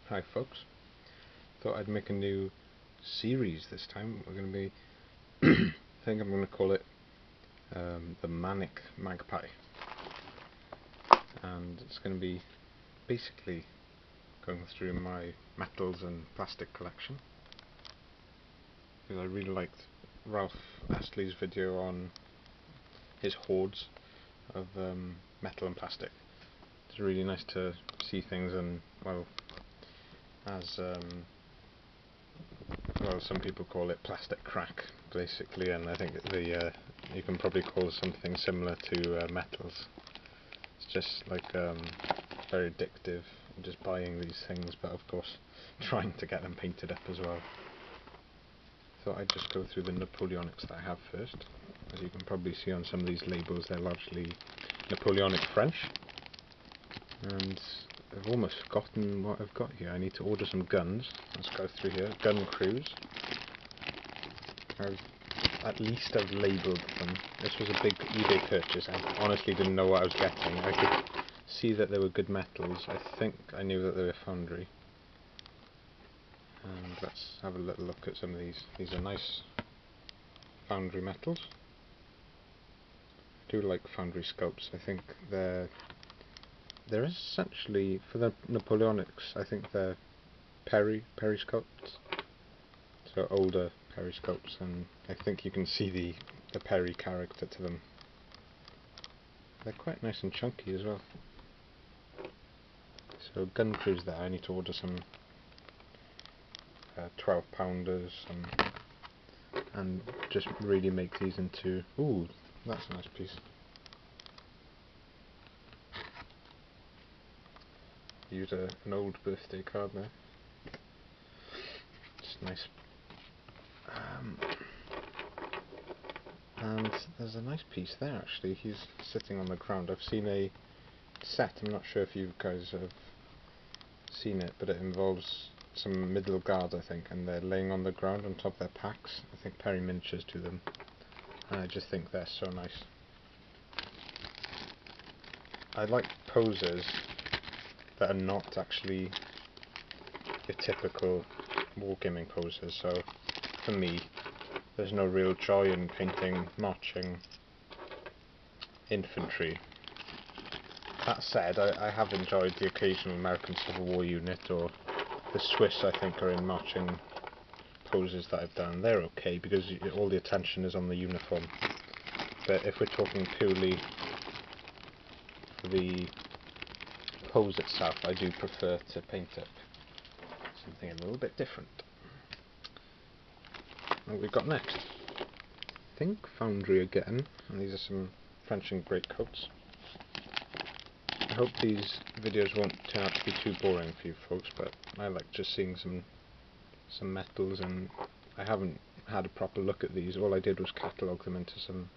Hi folks, thought I'd make a new series this time. We're going to be, I think I'm going to call it the Manic Magpie, and it's going to be basically going through my metals and plastic collection, because I really liked Ralph Astley's video on his hoards of metal and plastic. It's really nice to see things, and well, as some people call it plastic crack, basically, and I think you can probably call something similar to metals. It's just like very addictive, just buying these things, but of course trying to get them painted up as well. Thought I'd just go through the Napoleonics that I have first. As you can probably see on some of these labels, they're largely Napoleonic French, and I've almost forgotten what I've got here. I need to order some guns. Let's go through here. Gun crews. At least I've labelled them. This was a big eBay purchase. I honestly didn't know what I was getting. I could see that they were good metals. I think I knew that they were Foundry. And let's have a little look at some of these. These are nice Foundry metals. I do like Foundry sculpts. I think they're essentially, for the Napoleonics, I think they're Perry sculpts. So older Perry sculpts, and I think you can see the Perry character to them. They're quite nice and chunky as well. So gun crews there. I need to order some 12-pounders and just really make these into. Ooh, that's a nice piece. Use an old birthday card there. Just nice. And there's a nice piece there actually. He's sitting on the ground. I've seen a set, I'm not sure if you guys have seen it, but it involves some middle guard, I think, and they're laying on the ground on top of their packs. I think Perry miniatures to them, and I just think they're so nice. I like poses that are not actually your typical wargaming poses, so for me there's no real joy in painting marching infantry. That said, I have enjoyed the occasional American Civil War unit, or the Swiss I think are in marching poses that I've done. They're okay because all the attention is on the uniform, but if we're talking purely for the pose itself, I do prefer to paint up something a little bit different. What we've got next? I think Foundry again, and these are some French and greatcoats. I hope these videos won't turn out to be too boring for you folks, but I like just seeing some metals, and I haven't had a proper look at these. All I did was catalogue them into some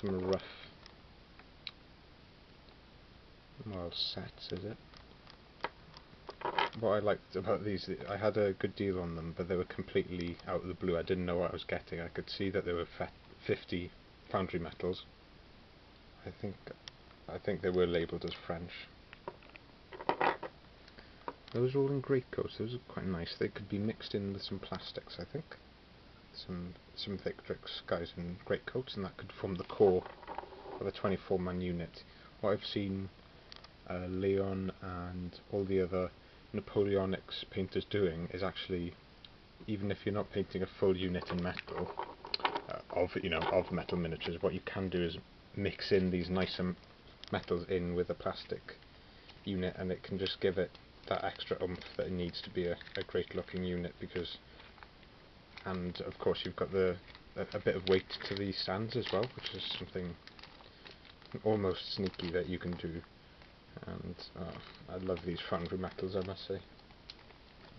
rough, well, sets, is it? What I liked about these, I had a good deal on them, but they were completely out of the blue. I didn't know what I was getting. I could see that there were 50 Foundry metals. I think they were labelled as French. Those are all in greatcoats. Those are quite nice. They could be mixed in with some plastics, I think. Some Victrix guys in greatcoats, and that could form the core of a 24-man unit. What I've seen Leon and all the other Napoleonics painters doing is actually, even if you're not painting a full unit in metal, of metal miniatures, what you can do is mix in these nicer metals in with a plastic unit, and it can just give it that extra oomph that it needs to be a great looking unit. Because, and of course you've got a bit of weight to these stands as well, which is something almost sneaky that you can do. And I love these Foundry metals, I must say.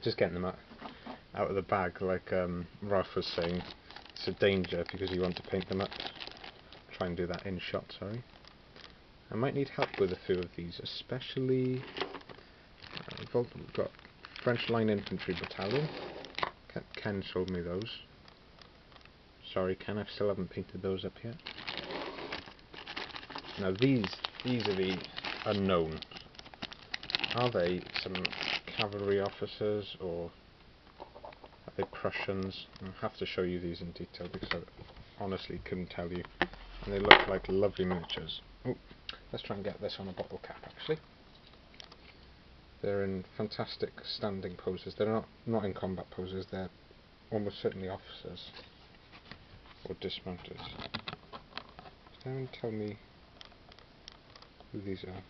Just getting them out of the bag, like Ralph was saying, it's a danger because you want to paint them up. Try and do that in shot, sorry. I might need help with a few of these, especially we've got French Line Infantry Battalion. Ken showed me those. Sorry Ken, I still haven't painted those up yet. Now these are the unknown. Are they some cavalry officers, or are they Prussians? I'll have to show you these in detail because I honestly couldn't tell you. And they look like lovely miniatures. Oh, let's try and get this on a bottle cap actually. They're in fantastic standing poses. They're not in combat poses, they're almost certainly officers or dismounters. Does anyone tell me who these are?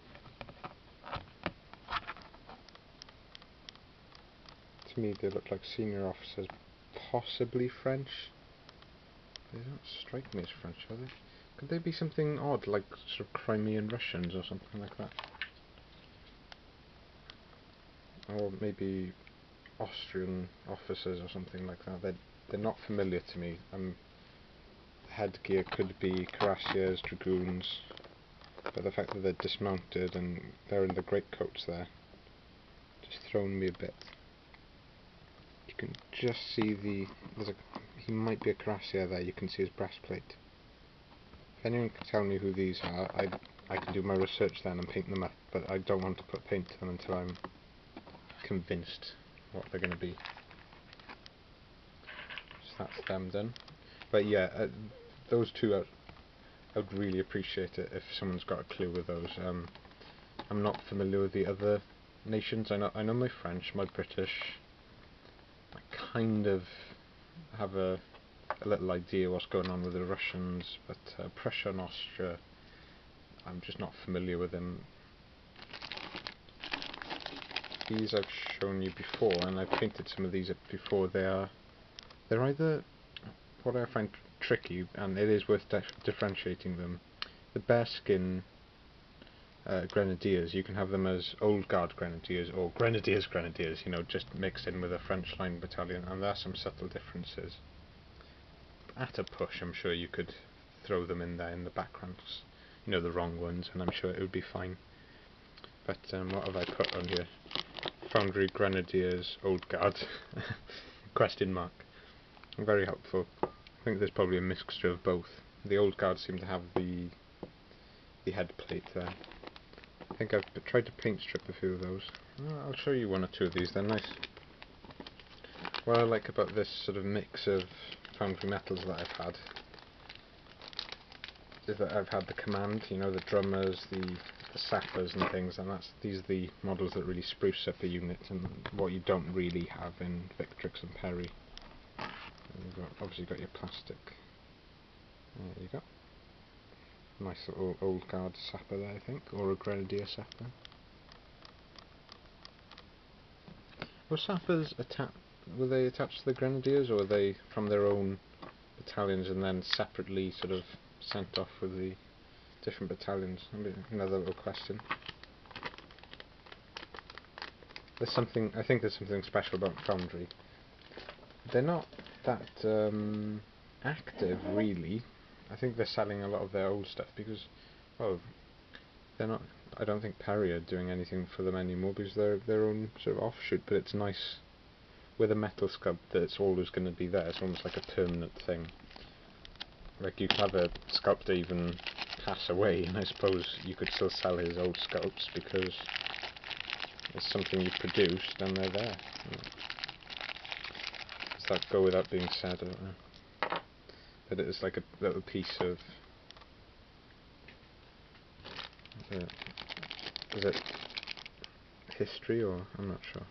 To me they look like senior officers, possibly French. They don't strike me as French, are they? Could they be something odd, like sort of Crimean Russians or something like that? Or maybe Austrian officers or something like that. They're not familiar to me. Headgear could be cuirassiers, dragoons, but the fact that they're dismounted and they're in the greatcoats there just thrown me a bit. You can just see he might be a cuirassier there. You can see his breastplate. If anyone can tell me who these are, I can do my research then and paint them up, but I don't want to put paint to them until I'm convinced what they're going to be. So that's them done. But yeah, those two, I would really appreciate it if someone's got a clue with those. I'm not familiar with the other nations. I know my French, my British. I kind of have a little idea what's going on with the Russians, but Prussia and Austria, I'm just not familiar with them. These I've shown you before, and I've painted some of these up before. They're either, what I find tricky, and it is worth differentiating them, the bearskin grenadiers, you can have them as old guard grenadiers or grenadiers, you know, just mixed in with a French line battalion, and there are some subtle differences. At a push I'm sure you could throw them in there in the backgrounds, you know, the wrong ones, and I'm sure it would be fine. But what have I put on here? Foundry Grenadiers Old Guard question mark. Very helpful. I think there's probably a mixture of both. The Old Guard seem to have the head plate there. I think I've tried to paint strip a few of those. I'll show you one or two of these, they're nice. What I like about this sort of mix of Foundry metals that I've had is that I've had the command, you know, the drummers, the sappers and things, and these are the models that really spruce up a unit, and what you don't really have in Victrix and Perry. And you've obviously got your plastic. There you go. Nice little old guard sapper there, I think, or a grenadier sapper. Were sappers were they attached to the grenadiers, or were they from their own battalions and then separately sort of sent off with the different battalions? Another little question. I think there's something special about Foundry. They're not that active, really. I think they're selling a lot of their old stuff because, well, they're not. I don't think Perry are doing anything for them anymore because they're their own sort of offshoot. But it's nice with a metal sculpt that it's always going to be there. It's almost like a permanent thing. Like you could have a sculptor even pass away, and I suppose you could still sell his old sculpts because it's something you've produced and they're there. Does that go without being said? I don't know. But it's like a little piece of. Is it history, or I'm not sure.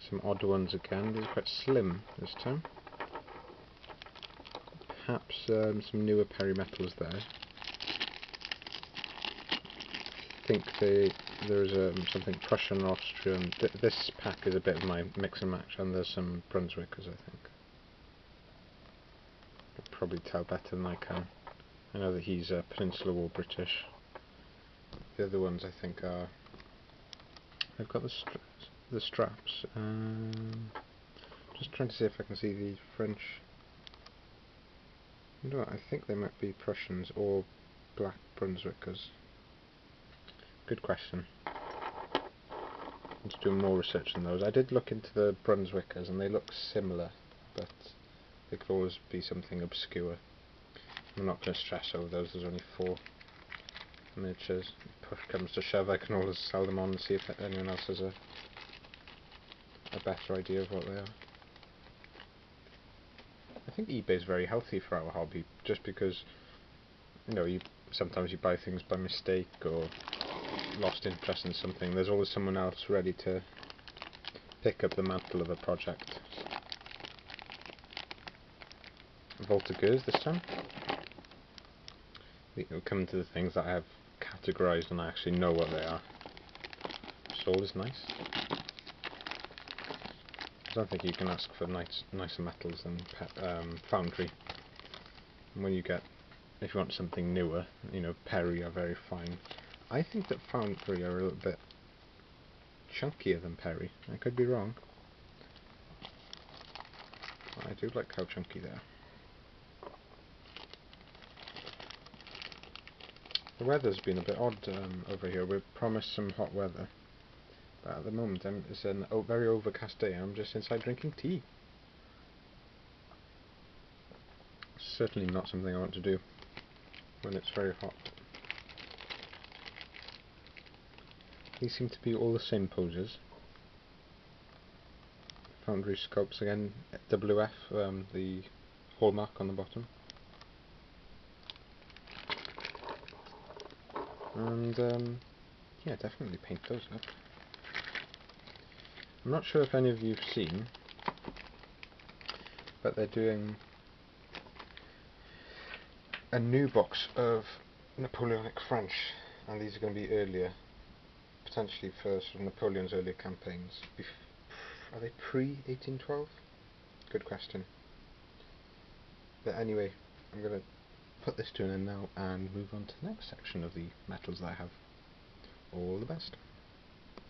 Some odd ones again. These are quite slim this time. Perhaps some newer perimetals there. I think there's something Prussian, Austrian. This pack is a bit of my mix and match, and there's some Brunswickers, I think. You'll probably tell better than I can. I know that he's Peninsular War British. The other ones I think are. I've got the straps. Just trying to see if I can see the French. No, I think they might be Prussians or Black Brunswickers. Good question. I'm just doing more research on those. I did look into the Brunswickers and they look similar, but they could always be something obscure. I'm not going to stress over those, there's only 4 miniatures. push comes to shove, I can always sell them on and see if anyone else has a better idea of what they are. I think eBay's very healthy for our hobby, just because, you know, sometimes you buy things by mistake or lost interest in something. There's always someone else ready to pick up the mantle of a project. Voltigeurs this time. We'll come to the things that I have categorised and I actually know what they are. Soul is nice. I don't think you can ask for nicer metals than Foundry. And when you get, if you want something newer, you know, Perry are very fine. I think that Foundry are a little bit chunkier than Perry. I could be wrong. But I do like how chunky they are. The weather's been a bit odd over here. We're promised some hot weather, but at the moment it's a very overcast day. I'm just inside drinking tea. Certainly not something I want to do when it's very hot. These seem to be all the same poses. Foundry sculpts again, WF, the hallmark on the bottom. And yeah, definitely paint those up. I'm not sure if any of you have seen, but they're doing a new box of Napoleonic French, and these are going to be earlier, potentially for sort of Napoleon's earlier campaigns. Are they pre-1812? Good question. But anyway, I'm going to put this to an end now and move on to the next section of the metals that I have. All the best.